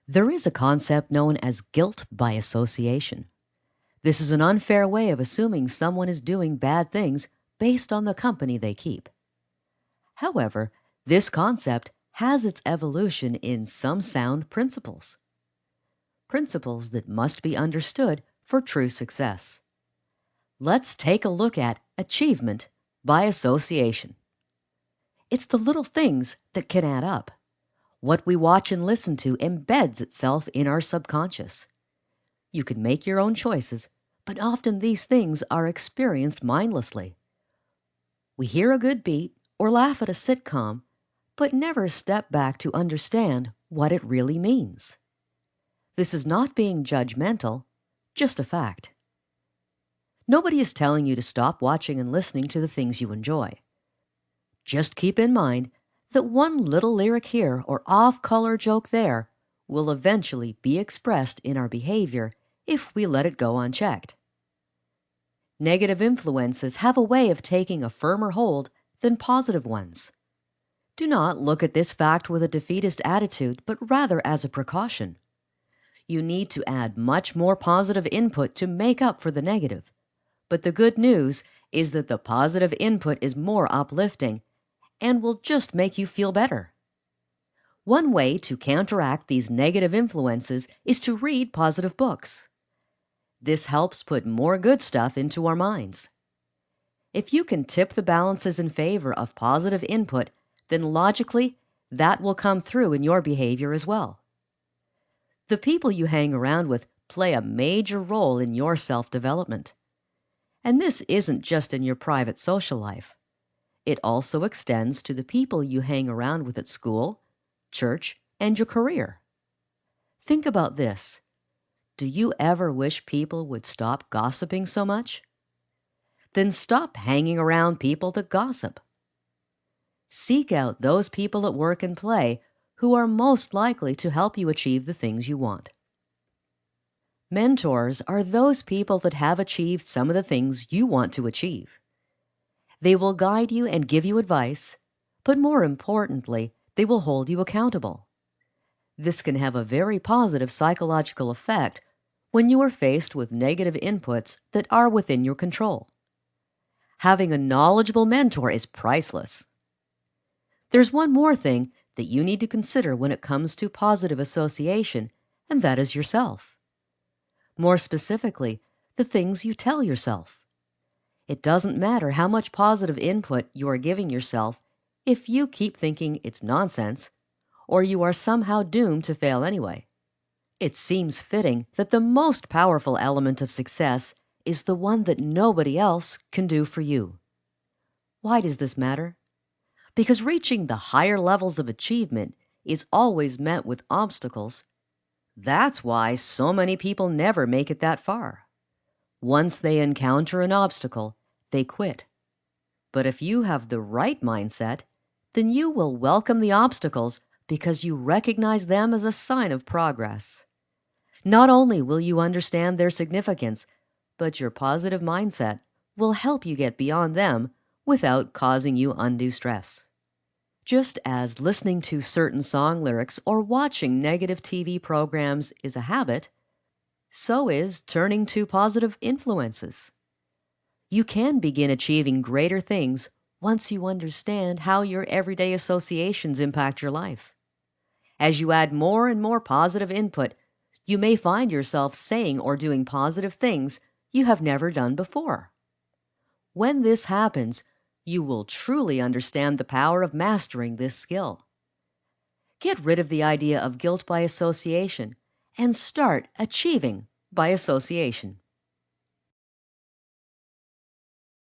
There is a concept known as guilt by association. This is an unfair way of assuming someone is doing bad things based on the company they keep. However, this concept has its evolution in some sound principles. Principles that must be understood for true success. Let's take a look at achievement by association. It's the little things that can add up. What we watch and listen to embeds itself in our subconscious. You can make your own choices, but often these things are experienced mindlessly. We hear a good beat or laugh at a sitcom, but never step back to understand what it really means. This is not being judgmental, just a fact. Nobody is telling you to stop watching and listening to the things you enjoy. Just keep in mind that one little lyric here or off-color joke there will eventually be expressed in our behavior if we let it go unchecked. Negative influences have a way of taking a firmer hold than positive ones. Do not look at this fact with a defeatist attitude, but rather as a precaution. You need to add much more positive input to make up for the negative. But the good news is that the positive input is more uplifting and will just make you feel better. One way to counteract these negative influences is to read positive books. This helps put more good stuff into our minds. If you can tip the balances in favor of positive input, then logically, that will come through in your behavior as well. The people you hang around with play a major role in your self-development. And this isn't just in your private social life. It also extends to the people you hang around with at school, church, and your career. Think about this. Do you ever wish people would stop gossiping so much? Then stop hanging around people that gossip. Seek out those people at work and play who are most likely to help you achieve the things you want. Mentors are those people that have achieved some of the things you want to achieve. They will guide you and give you advice, but more importantly, they will hold you accountable. This can have a very positive psychological effect when you are faced with negative inputs that are within your control. Having a knowledgeable mentor is priceless. There's one more thing that you need to consider when it comes to positive association, and that is yourself. More specifically, the things you tell yourself. It doesn't matter how much positive input you are giving yourself if you keep thinking it's nonsense, or you are somehow doomed to fail anyway. It seems fitting that the most powerful element of success is the one that nobody else can do for you. Why does this matter? Because reaching the higher levels of achievement is always met with obstacles. That's why so many people never make it that far. Once they encounter an obstacle, they quit. But if you have the right mindset, then you will welcome the obstacles because you recognize them as a sign of progress. Not only will you understand their significance, but your positive mindset will help you get beyond them without causing you undue stress. Just as listening to certain song lyrics or watching negative TV programs is a habit, so is turning to positive influences. You can begin achieving greater things once you understand how your everyday associations impact your life. As you add more and more positive input, you may find yourself saying or doing positive things you have never done before. When this happens, you will truly understand the power of mastering this skill. Get rid of the idea of guilt by association and start achieving by association.